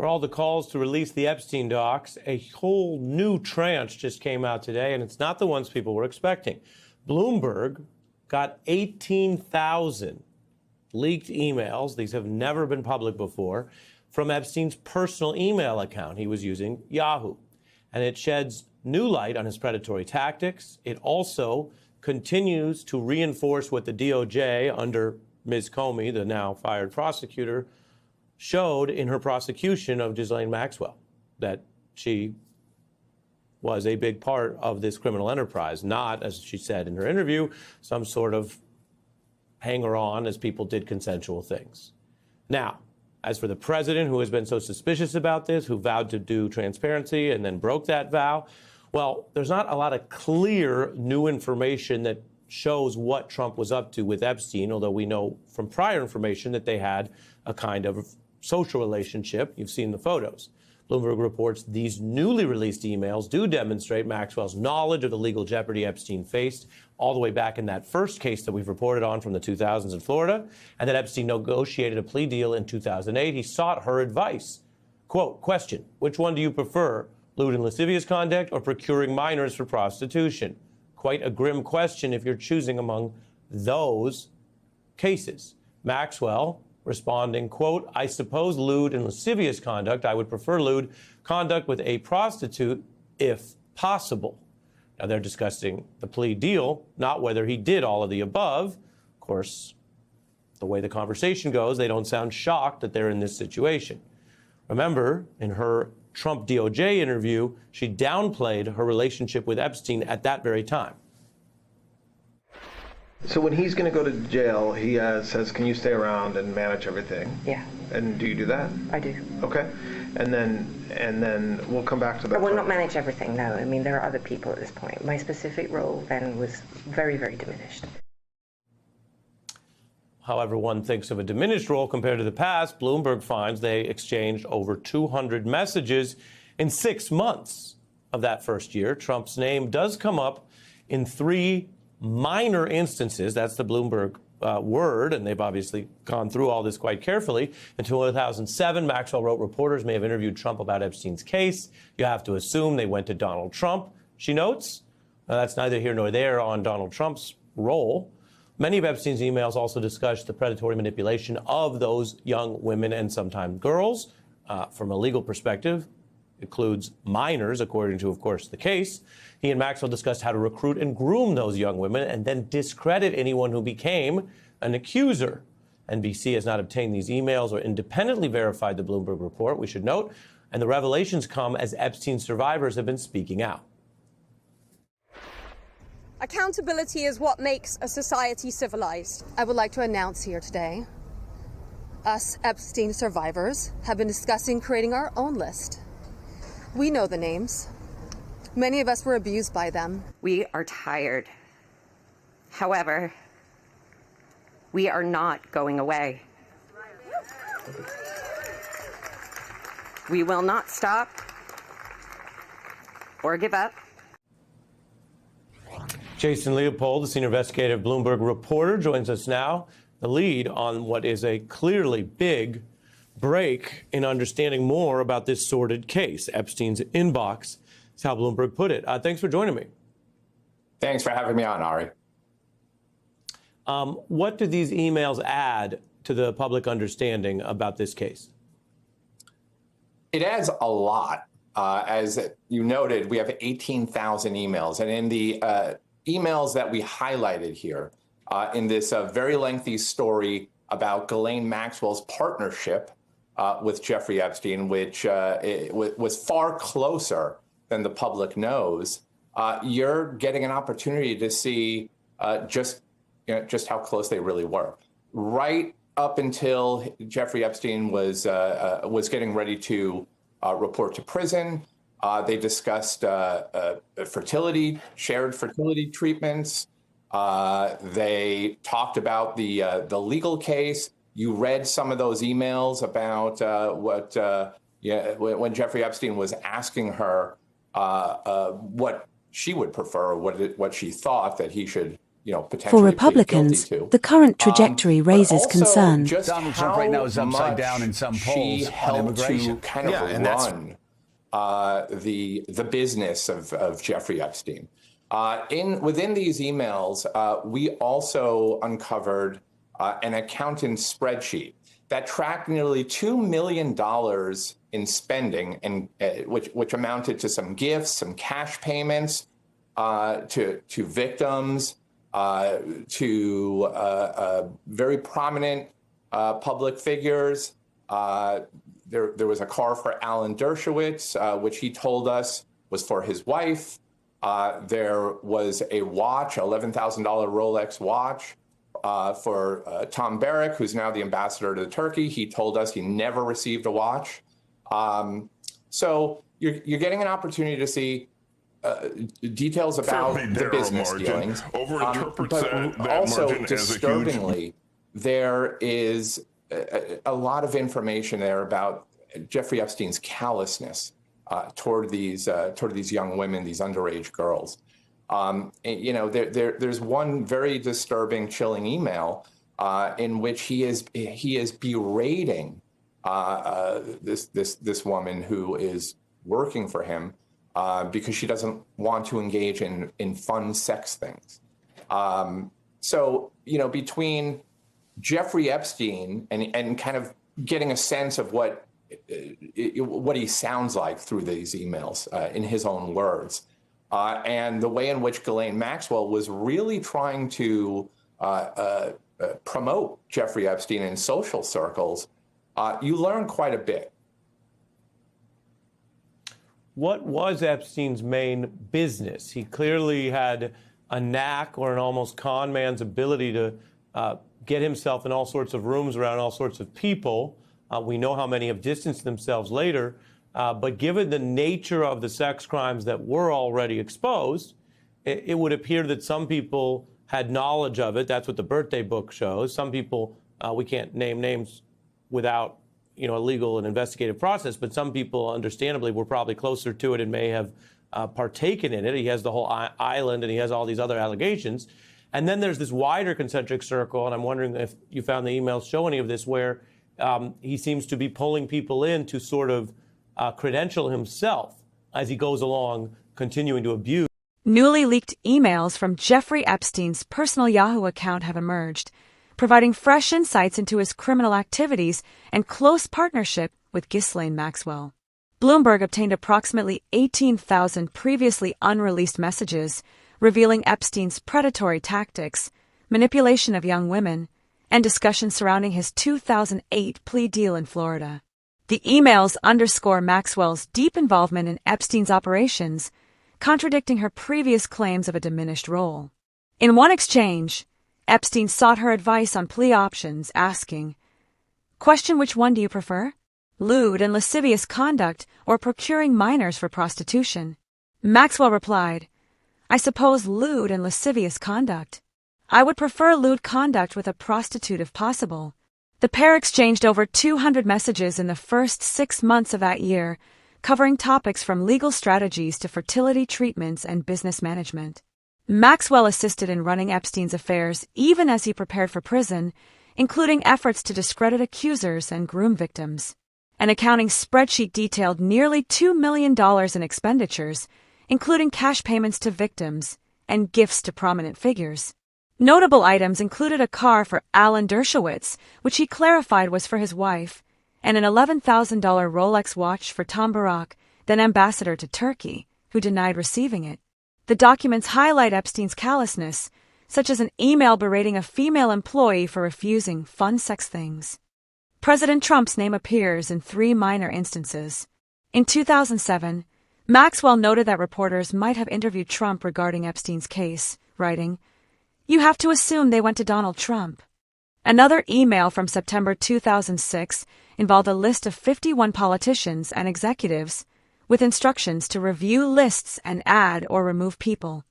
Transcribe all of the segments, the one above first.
For all the calls to release the Epstein docs, a whole new tranche just came out today, and it's not the ones people were expecting. Bloomberg got 18,000 leaked emails. These have never been public before, from Epstein's personal email account. He was using Yahoo. And it sheds new light on his predatory tactics. It also continues to reinforce what the DOJ, under Ms. Comey, the now fired prosecutor, showed in her prosecution of Ghislaine Maxwell, that she was a big part of this criminal enterprise, not, as she said in her interview, some sort of hanger-on as people did consensual things. Now, as for the president, who has been so suspicious about this, who vowed to do transparency and then broke that vow, well, there's not a lot of clear new information that shows what Trump was up to with Epstein, although we know from prior information that they had a kind of social relationship. You've seen the photos. Bloomberg reports these newly released emails do demonstrate Maxwell's knowledge of the legal jeopardy Epstein faced all the way back in that first case that we've reported on from the 2000s in Florida, and that Epstein negotiated a plea deal in 2008. He sought her advice. Quote, question, which one do you prefer, lewd and lascivious conduct or procuring minors for prostitution? Quite a grim question if you're choosing among those cases. Maxwell responding, quote, I suppose lewd and lascivious conduct. I would prefer lewd conduct with a prostitute if possible. Now, they're discussing the plea deal, not whether he did all of the above. Of course, the way the conversation goes, they don't sound shocked that they're in this situation. Remember, in her Trump DOJ interview, she downplayed her relationship with Epstein at that very time. So when he's going to go to jail, he says, can you stay around and manage everything? Yeah. And do you do that? I do. Okay. And then we'll come back to that. I will not manage everything, no. I mean, there are other people at this point. My specific role then was very, very diminished. However one thinks of a diminished role compared to the past, Bloomberg finds they exchanged over 200 messages in 6 months of that first year. Trump's name does come up in 3 minor instances. That's the Bloomberg word, and they've obviously gone through all this quite carefully. In 2007, Maxwell wrote reporters may have interviewed Trump about Epstein's case. You have to assume they went to Donald Trump, she notes. That's neither here nor there on Donald Trump's role. Many of Epstein's emails also discuss the predatory manipulation of those young women and sometimes girls. From a legal perspective, includes minors, according to, of course, the case. He and Maxwell discussed how to recruit and groom those young women and then discredit anyone who became an accuser. NBC has not obtained these emails or independently verified the Bloomberg report, we should note, and the revelations come as Epstein survivors have been speaking out. Accountability is what makes a society civilized. I would like to announce here today, us Epstein survivors have been discussing creating our own list. We know the names. Many of us were abused by them. We are tired. However, we are not going away. We will not stop or give up. Jason Leopold, the senior investigative Bloomberg reporter, joins us now. The lead on what is a clearly big break in understanding more about this sordid case. Epstein's inbox is how Bloomberg put it. Thanks for joining me. Thanks for having me on, Ari. What do these emails add to the public understanding about this case? It adds a lot. As you noted, we have 18,000 emails. And in the emails that we highlighted here, in this very lengthy story about Ghislaine Maxwell's partnership with Jeffrey Epstein, which was far closer than the public knows, you're getting an opportunity to see just how close they really were. Right up until Jeffrey Epstein was getting ready to report to prison, they discussed shared fertility treatments. They talked about the legal case. You read some of those emails about when Jeffrey Epstein was asking her what she would prefer, what she thought that he should potentially For plead Republicans, guilty to. the current trajectory But raises also concern. just Donald Trump right now is how upside much down in some she polls on helped immigration. to kind of run the business of Jeffrey Epstein. Within these emails, we also uncovered an accountant spreadsheet that tracked nearly $2 million in spending, and which amounted to some gifts, some cash payments to victims, to very prominent public figures. There was a car for Alan Dershowitz, which he told us was for his wife. There was a watch, $11,000 Rolex watch for Tom Barrack, who's now the ambassador to Turkey. He told us he never received a watch. So you're getting an opportunity to see details about the business dealings. But also, disturbingly, there is a lot of information there about Jeffrey Epstein's callousness toward these young women, these underage girls. There's one very disturbing, chilling email in which he is berating this woman who is working for him because she doesn't want to engage in fun sex things. So between Jeffrey Epstein and kind of getting a sense of what he sounds like through these emails in his own words, and the way in which Ghislaine Maxwell was really trying to promote Jeffrey Epstein in social circles, you learn quite a bit. What was Epstein's main business? He clearly had a knack or an almost con man's ability to get himself in all sorts of rooms around all sorts of people. We know how many have distanced themselves later. But given the nature of the sex crimes that were already exposed, it would appear that some people had knowledge of it. That's what the birthday book shows. Some people, we can't name names without a legal and investigative process, but some people understandably were probably closer to it and may have partaken in it. He has the whole island and he has all these other allegations. And then there's this wider concentric circle, and I'm wondering if you found the emails show any of this, where he seems to be pulling people in to sort of credential himself as he goes along, continuing to abuse. Newly leaked emails from Jeffrey Epstein's personal Yahoo account have emerged, providing fresh insights into his criminal activities and close partnership with Ghislaine Maxwell. Bloomberg obtained approximately 18,000 previously unreleased messages revealing Epstein's predatory tactics, manipulation of young women, and discussions surrounding his 2008 plea deal in Florida. The emails underscore Maxwell's deep involvement in Epstein's operations, contradicting her previous claims of a diminished role. In one exchange, Epstein sought her advice on plea options, asking, "Question, which one do you prefer? Lewd and lascivious conduct or procuring minors for prostitution?" Maxwell replied, "I suppose lewd and lascivious conduct. I would prefer lewd conduct with a prostitute if possible." The pair exchanged over 200 messages in the first 6 months of that year, covering topics from legal strategies to fertility treatments and business management. Maxwell assisted in running Epstein's affairs even as he prepared for prison, including efforts to discredit accusers and groom victims. An accounting spreadsheet detailed nearly $2 million in expenditures, including cash payments to victims and gifts to prominent figures. Notable items included a car for Alan Dershowitz, which he clarified was for his wife, and an $11,000 Rolex watch for Tom Barrack, then ambassador to Turkey, who denied receiving it. The documents highlight Epstein's callousness, such as an email berating a female employee for refusing fun sex things. President Trump's name appears in 3 minor instances. In 2007, Maxwell noted that reporters might have interviewed Trump regarding Epstein's case, writing, "You have to assume they went to Donald Trump." Another email from September 2006 involved a list of 51 politicians and executives, with instructions to review lists and add or remove people.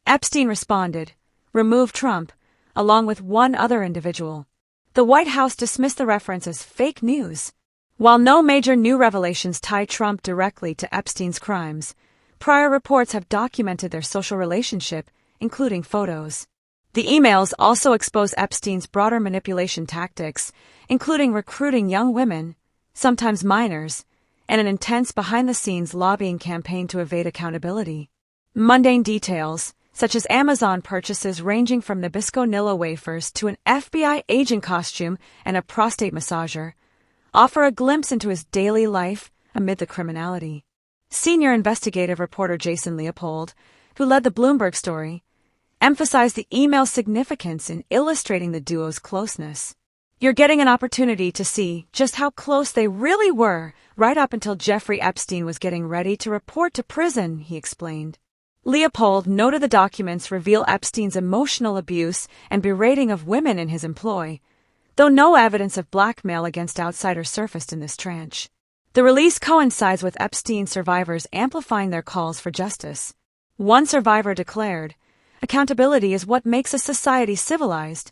Epstein responded, "Remove Trump," along with one other individual. The White House dismissed the reference as fake news. While no major new revelations tie Trump directly to Epstein's crimes, prior reports have documented their social relationship, including photos. The emails also expose Epstein's broader manipulation tactics, including recruiting young women, sometimes minors, and an intense behind-the-scenes lobbying campaign to evade accountability. Mundane details, such as Amazon purchases ranging from Nabisco Nilla wafers to an FBI agent costume and a prostate massager, offer a glimpse into his daily life amid the criminality. Senior investigative reporter Jason Leopold, who led the Bloomberg story, emphasized the email's significance in illustrating the duo's closeness. You're getting an opportunity to see just how close they really were right up until Jeffrey Epstein was getting ready to report to prison, he explained. Leopold noted the documents reveal Epstein's emotional abuse and berating of women in his employ, though no evidence of blackmail against outsiders surfaced in this tranche. The release coincides with Epstein survivors amplifying their calls for justice. One survivor declared, "Accountability is what makes a society civilized,"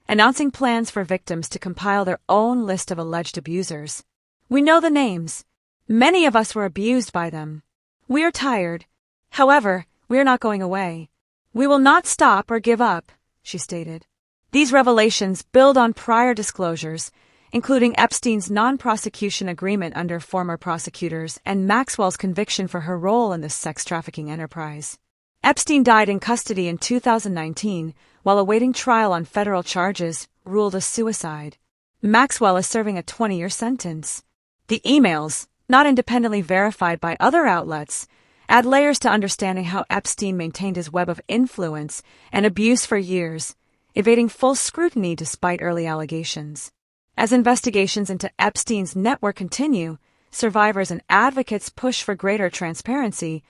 announcing plans for victims to compile their own list of alleged abusers. "We know the names. Many of us were abused by them. We are tired. However, we are not going away. We will not stop or give up," she stated. These revelations build on prior disclosures, including Epstein's non-prosecution agreement under former prosecutors and Maxwell's conviction for her role in this sex trafficking enterprise. Epstein died in custody in 2019 while awaiting trial on federal charges, ruled a suicide. Maxwell is serving a 20-year sentence. The emails, not independently verified by other outlets, add layers to understanding how Epstein maintained his web of influence and abuse for years, evading full scrutiny despite early allegations. As investigations into Epstein's network continue, survivors and advocates push for greater transparency,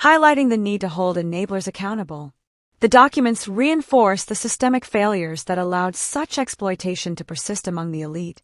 highlighting the need to hold enablers accountable. The documents reinforce the systemic failures that allowed such exploitation to persist among the elite.